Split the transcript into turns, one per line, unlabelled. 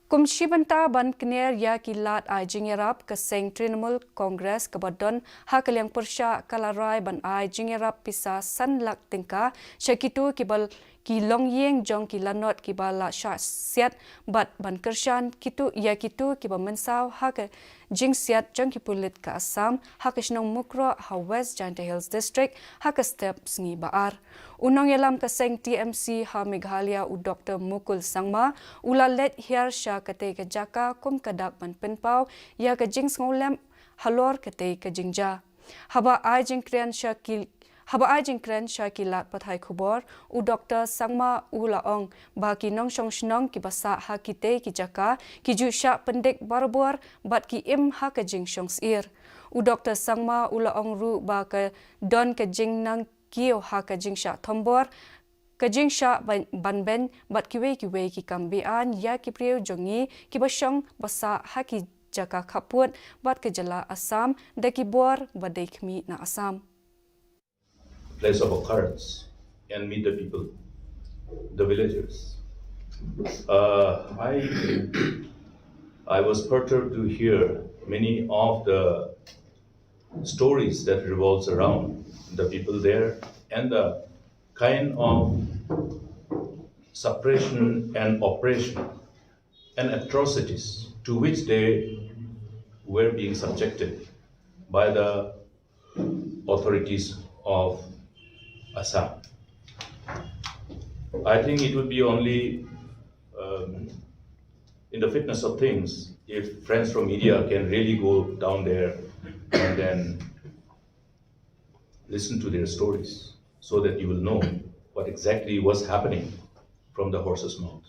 Kumshibanta ban kner ya kilat ai Jingiarap ke Seng Trinamool Congress kebadon hak liang persya kalarai ban ai Jingiarap pisa sanlak tingka syakitu kibal ki long yeng Jong ki Lanot kiba la Shah Siat bat ban kershan kitu kiba mensau hak Jing Siat Jong ki pulit ke Assam hak snong Mukroh ha West Jante Hills District hak step sengi baar unong yalam ke Seng TMC ha Meghalaya u Dr. Mukul Sangma ula let hiar Shah kate ke jaka kum kadak ban penpau ya ke Jing ngolem halor kate ke Jingja haba ai jingkren Shakilat pathai khubor u Dr. Sangma u laong ba ki nong shong shnong ki basa ha kite ki jaka ki ju sha pendek barbor bat ki im ha ke Jing shong sir u Dr. Sangma u laong ru ba ke don ke Jing nang kio ha ke Jing sha thombor Kajing Shah ban ben bat kiwe ki kambian ya ki priu jongi ki basong basa haki jaka kaput bat ke jala Assam da ki bor badai kmi na Assam.
Place of occurrence and meet the people, the villagers. I was perturbed to hear many of the stories that revolves around the people there and the kind of suppression and oppression and atrocities to which they were being subjected by the authorities of Assam. I think it would be only in the fitness of things if friends from media can really go down there and then listen to their stories so that you will know what exactly was happening from the horse's mouth.